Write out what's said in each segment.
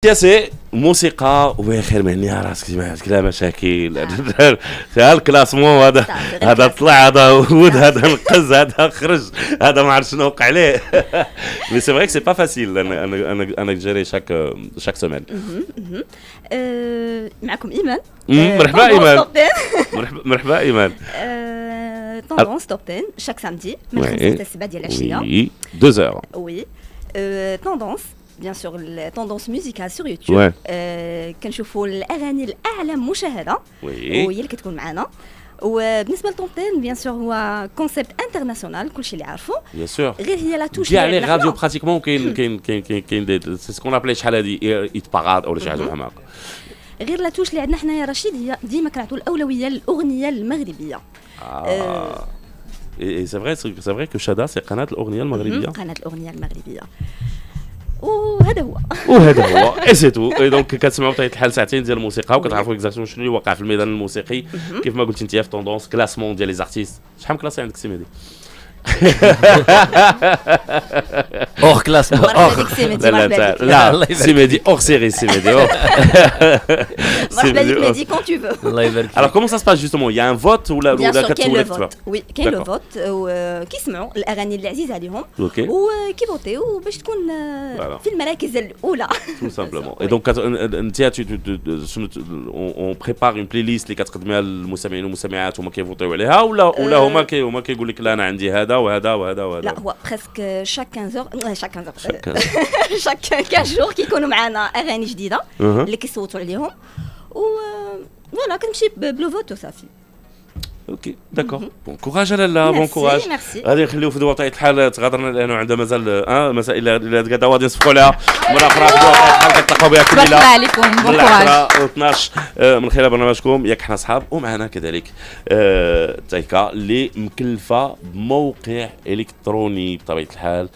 سياسي موسيقى وخير مني راسك كلا مشاكل ها الكلاسمون هذا طلع هذا هود هذا نقز هذا خرج هذا ما عرفت شنو وقع عليه مي سي فري سي با فاسيل انا جيري شاك سيمين. معكم ايمان. مرحبا ايمان. مرحبا ايمان. طوندونس توب 10 شاك سامدي من 5 حتى 7 ديال العشيه. وي 2 heures. وي طوندونس بيان سور التوندونس ميوزيكال سور يوتيوب. كنشوفوا الاغاني الاعلى مشاهده وهي اللي كتكون معنا. وبالنسبه لطوب 10 بيان سور هو كونسيبت انترناسيونال كلشي اللي عارفه بيان سور غير هي لا توش كاع لي راديو براتيكمون كاين سي سكون ابلي شحال هادي ايت باراد او شي حاجه بحال هكا. غير لا توش اللي عندنا حنايا رشيد هي ديما كنعطيو الاولويه للاغنيه المغربيه. سي فري كو شادا سي قناه الاغنيه المغربيه. قناه الاغنيه المغربيه وهذا هو اي سي تو. اي دونك كتسمعوا بطبيعه الحال ساعتين ديال الموسيقى وكتعرفوا اكزاكتومون شنو اللي واقع في الميدان الموسيقي. كيف ما قلت انت في طوندونس كلاسمون ديال لي زارتيست. شحال من كلاسي عندك سي مهدي؟ اور كلاسمون لا سي مهدي اور سيري سي مهدي مرحبا بك مهدي كون تو فو. الله يبارك فيك. Alors comment ça se passe justement? Il y a un vote ولا كاين لو فوت؟ وي كاين لو فوت وكيسمعوا الاغاني اللي عزيزه عليهم وكيفوتيو باش تكون في المراكز الاولى. tout simplement. Et donc انت on prépare une playlist اللي كتقدمها للمستمعين والمستمعات وما كيفوتيو عليها ولا هما كيقول لك لا انا عندي هذا وهذا وهذا وهذا. لا هو بريسك شاك 15 جور كيكونوا معنا اغاني جديده اللي كيصوتوا عليهم و فوالا كنمشي بلو فوت وصافي. اوكي داكور. بون كوراج لاله بون كوراج. غادي نخليو في بطبيعه الحال تغادرنا لانه عندها مازال مسائل اللي غادا غادي نصفقوا لها من اخرى في بطبيعه الحال كتلقاو بها كل ليله. مرحبا عليكم بون كوراج. 12 من خلال برنامجكم ياك حنا صحاب ومعنا كذلك تايكا اللي مكلفه بموقع الكتروني بطبيعه الحال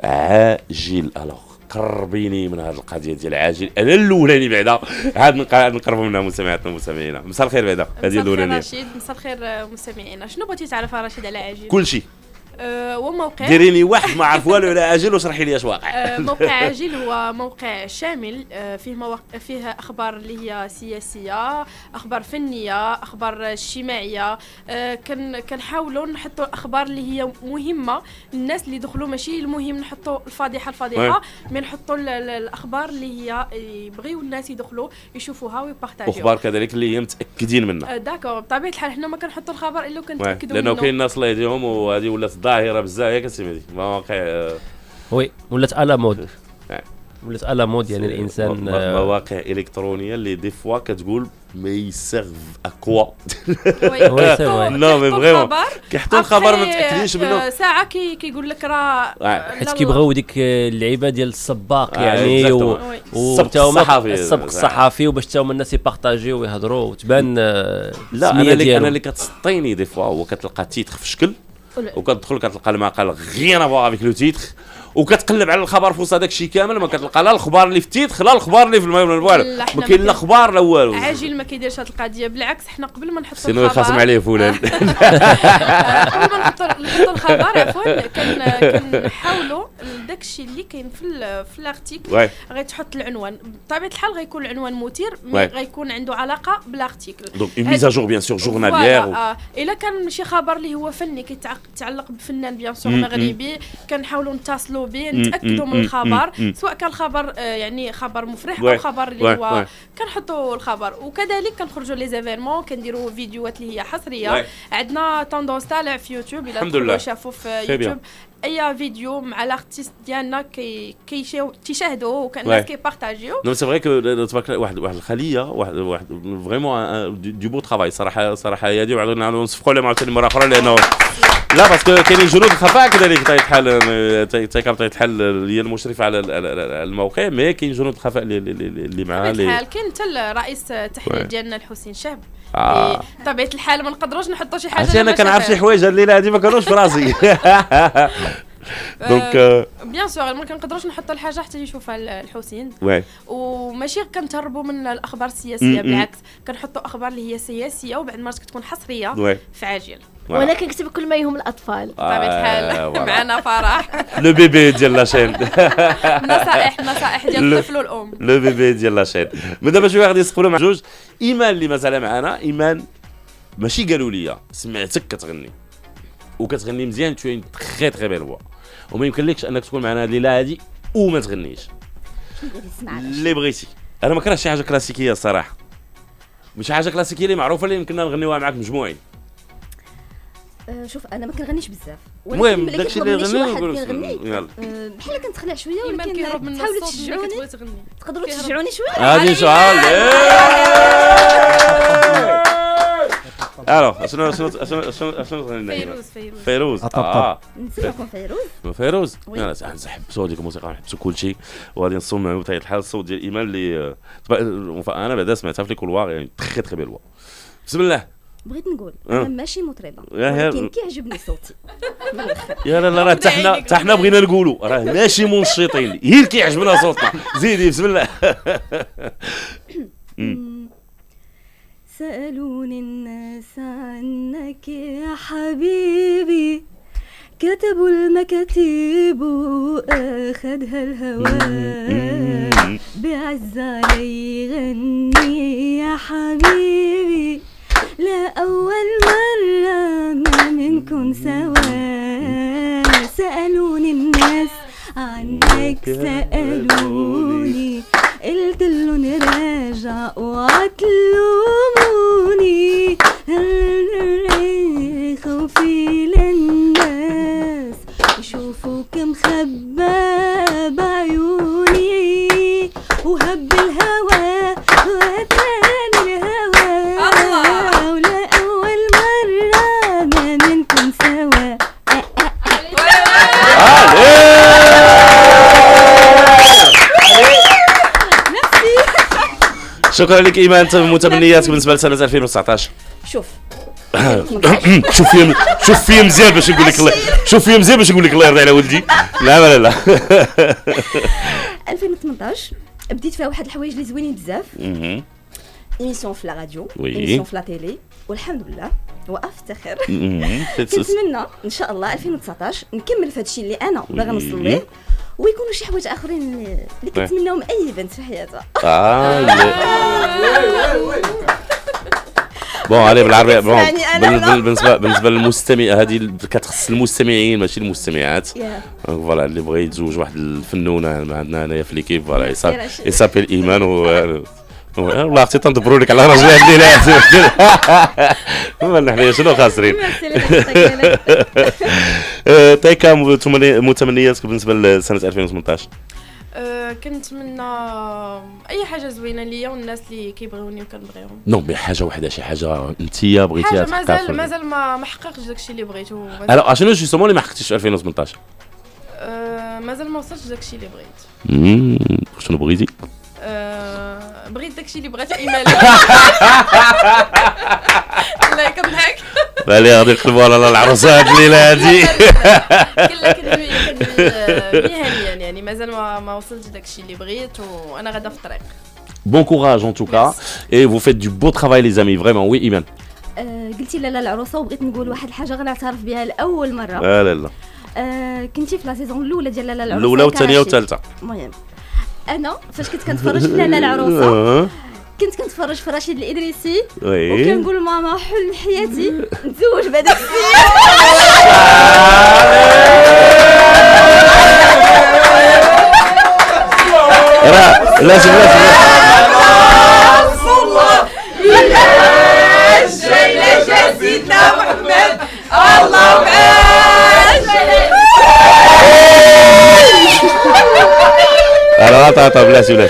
عاجل. الوغ قربيني من هذه القضيه ديال عاجل. انا الاولاني بعدا عاد نقربوا منها مستمعاتنا ومستمعينا. مساء الخير بعدا هذه الاولانيه. رشيد مساء الخير مستمعينا. شنو بغيتي تعرف رشيد على عاجل؟ كلشي. هو موقع ديريني واحد ما عرف والو على عاجل وشرحي لي اش واقع. موقع عاجل هو موقع شامل فيه اخبار اللي هي سياسيه، اخبار فنيه، اخبار اجتماعيه. كنحاولوا نحطوا الاخبار اللي هي مهمه الناس اللي دخلوا. ماشي المهم نحطوا الفضيحه مي نحطوا الاخبار اللي هي يبغيو الناس يدخلوا يشوفوها ويبارطاجيو. اخبار كذلك اللي هي متاكدين منها. داكور بطبيعه الحال حنا ما كنحطوا الخبر الا كنتاكدوا منه. لانه كاين الناس الله يهديهم وهذه ولات ظاهره بزاف ياك سي مهدي. مواقع وي ولات على مود. ولات على مود يعني الانسان مواقع الكترونيه اللي دي فوا كتقول مي سيرف اكوا. وي نو مي فريمون كيحطوا الخبر ما متاكدينش منه. ساعه كيقول لك راه حيت كيبغيو ديك اللعيبه ديال السباق يعني السبق الصحفي وباش حتى هما الناس يبارطاجيو ويهضروا وتبان. لا انا اللي كتسطيني دي فوا هو كتلقى تيتر في شكل وكتدخل كتلقى المقال غير افوا افيك لو تيتر وكتقلب على الخبر في وسط هذاك الشيء كامل ما كتلقى لا الاخبار اللي في التيتر لا الاخبار اللي في والو. ما كاين لا اخبار لا والو. عاجل ما كيديرش هذه القضيه. بالعكس حنا قبل ما نحطوا الخبر خاصم عليه فلان. قبل ما نحطوا الخبر عفوا كنحاولوا داك الشيء اللي كاين في الارتيكل غيتحط العنوان. بطبيعه الحال غيكون العنوان مثير غيكون عنده علاقه بالارتيكل. دونك اون ميزاجور بيان سور جورناليير. الا كان شي خبر اللي هو فني كيتعلق بفنان بيان سور مغربي كنحاولوا نتصلوا به نتاكدوا من الخبر سواء كان الخبر يعني خبر مفرح او خبر اللي هو كنحطوا الخبر. وكذلك كنخرجوا لي زيفينمون كنديروا فيديوهات اللي هي حصريه. عندنا طوندونس طالع في يوتيوب الا شافوا في يوتيوب اي فيديو مع الارتيست ديالنا كيشاهدوا والناس كيبارطاجيو. نو سي فري كو تبارك واحد الخليه واحد فريمون دو بو ترافاي صراحه هادي وعاودنا نصفقوا لهم عاوتاني مره اخرى لانه لا باسكو كاينين جنود الخفاء كذلك بطبيعه الحال تايكا بطبيعه الحال هي المشرفه على الموقع مي كاين جنود الخفاء اللي معها بطبيعه الحال. كاين حتى رئيس التحرير ديالنا الحسين شاب. بطبيعه الحال ما نقدروش نحطوا شي حاجه. انا كنعرف شي حوايج الليله هذه ما كانوش في راسي. دونك بيان سور ما كنقدروش نحطوا الحاجه حتى يشوفها الحسين. وماشي كنتهربوا من الاخبار السياسيه بالعكس كنحطوا اخبار اللي هي سياسيه وبعد المرات كتكون حصريه في عاجل. وانا كنكتب كل ما يهم الاطفال بطبيعه الحال. معنا فرح لو بيبي ديال لاشين. نصائح ديال الطفل والام. لو بيبي ديال لاشين. من دابا شويه غادي نسقلوا مع جوج. ايمان اللي مازال معنا، ايمان ماشي قالوا لي سمعتك كتغني وكتغني مزيان، تو اون تري تري بيل فوا، وما يمكنلكش انك تكون معنا الليله هذه وما تغنيش اللي بغيتي. انا ما كرهتش شي حاجه كلاسيكيه الصراحه، مش حاجه كلاسيكيه اللي معروفه اللي يمكننا نغنيوها معاك مجموعين. شوف انا ما كنغنيش بزاف، المهم داكشي اللي غني يلا بحال كنتخلع شويه، ولكن تحاولوا تشجعوني، تقدروا تشجعوني شويه. غادي نشوف. الو شنو غنينا؟ فيروز. نسمعكم فيروز. انا نحبسوا هذيك الموسيقى، نحبسوا كلشي وغادي نصوموا بطبيعه الحال الصوت ديال ايمان اللي انا بعدا سمعتها في الكولوار، يعني تري تري بيل. بسم الله. بغيت نقول انا ماشي مطربه، ولكن كيعجبني صوتي. يا لا راه حتى حنا بغينا نقولوا راه ماشي منشطين، هي اللي كيعجبنا صوتنا. زيدي بسم الله. سألوني الناس عنك يا حبيبي، كتبوا المكاتب وأخدها الهوى، بعز علي غني يا حبيبي، لا أول مرة ما منكن سوا. سألوني الناس عنك سألوني، قلت لهم راجع وعتلوموني، خوفي للناس يشوفوك مخبى بعيوني، وهب الهوى وتاني الهوى، ولا أول مرة ما منكم سوا. شكرا لك ايمان. متمنياتك بالنسبه لسنه 2019؟ شوف شوف فيه مزيان باش نقول لك الله، شوف فيه مزيان باش نقول لك الله يرضي على ولدي. لا 2018 بديت فيها واحد الحوايج اللي زوينين بزاف. ايميسيون في لا راديو، ايميسيون في لا تيلي، والحمد لله وافتخر. كنتمنى ان شاء الله 2019 نكمل في هذا الشيء اللي انا باغا نوصل ليه، ويكونوا شي حوايج اخرين اللي كنتمناهم اي بنت في حياتها. بون علي بالعربيه. بون بالنسبه للمستمع، هذه كتخص المستمعين ماشي المستمعات. فوالا اللي بغى يتزوج واحد الفنونه عندنا هنايا في ليكيب، فوالا يسابيل ايمان. والله اختي تندبروا لك على راجل الليله. حنايا شنو خاسرين. تايكا متمنياتك بالنسبه لسنه 2018؟ كنتمنى اي حاجه زوينه ليا والناس اللي كيبغيوني وكنبغيهم. نو مي حاجه وحده، شي حاجه انت بغيتيها تحقق. مازال ما حققتش داكشي اللي بغيتو. انا شنو جوستومون اللي ما حققتيش في 2018؟ مازال ما وصلتش داكشي اللي بغيت. شنو بغيتي؟ بغيت داكشي اللي بغات ايمان. لا كنضحك. بالي غادي نقلبوا على العروسه هاد الليله هادي. كلها مهنيا، يعني مازال ما وصلتش داكشي اللي بغيت، وانا غادا في الطريق. Bon courage en tout cas et vous faites du beau travail les amis vraiment. Oui Iman. قلتي لا العروسه، وبغيت نقول واحد الحاجه غنعترف بها لاول مره. لا كنتي في لا سيزون الاولى ديال لا العروسه، الاولى والثانيه والثالثه. المهم انا فاش كنت كنتفرج في لا العروسه كنت كنتفرج في رشيد الادريسي، وكنقول ماما حلم حياتي نتزوج بهذاك السيد. راه لازم جاي سيدنا محمد الله Alors attends, بلاتي.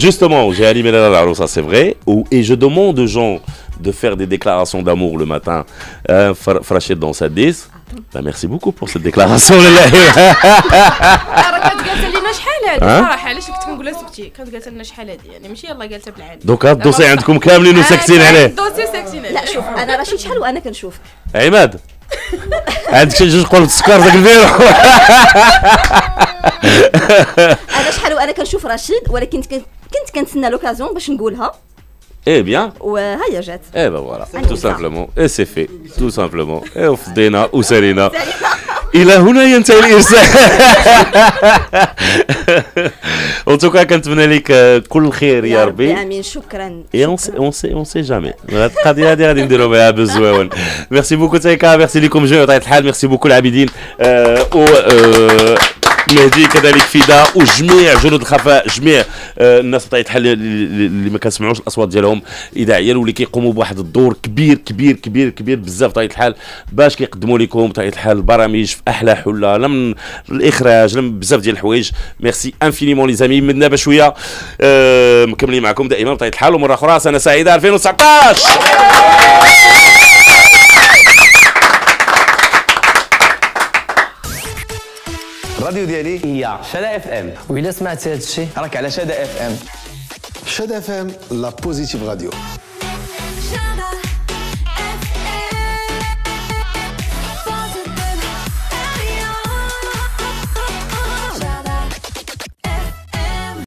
Justement, j'ai animé la Laroussa, c'est vrai, et je demande aux gens de faire des déclarations d'amour le matin, Frachid dans sa 10. Bah, merci beaucoup pour cette déclaration. Donc الدوسي عندكم كاملين وساكتين عليه. الدوسي ساكتين عليه. لا شوف انا رشيد شحال وانا كنشوفك. عماد عندك شي جوج قرب السكر داك الفيرو. انا شحال وانا كنشوف رشيد، ولكن كنت كنتسنى لوكازيون باش نقولها ايه بيان وهيا جات ايه با فوالا تو سامبلومون اي سي في تو سامبلومون ايه وفضينا وسالينا. الى هنا ينتهي الارسال. وانتوكا كنتمنى لك كل الخير يا ربي. امين شكرا. اي اون سي جامي هاد القضيه هادي غادي نديرو بها بالزواون. ميرسي بوكو تايكا ميرسي لكم جميع بطبيعه الحال ميرسي بوكو العابدين و مهدي كذلك فداء وجميع جنود الخفاء جميع الناس بطبيعه الحال اللي ما كنسمعوش الاصوات ديالهم اذاعيا واللي كيقوموا بواحد الدور كبير كبير كبير كبير بزاف بطبيعه الحال باش كيقدموا لكم بطبيعه الحال البرامج في احلى حله لا من الاخراج لا من بزاف ديال الحوايج. ميرسي انفينيمون لي زامي من دابا شويه مكملين معكم دائما بطبيعه الحال ومره اخرى سنه سعيده 2019. الراديو ديالي هي شدا اف ام وإلا سمعتي هذا الشيء راك على شدا اف ام. شدا اف ام لا بوزيتيف راديو.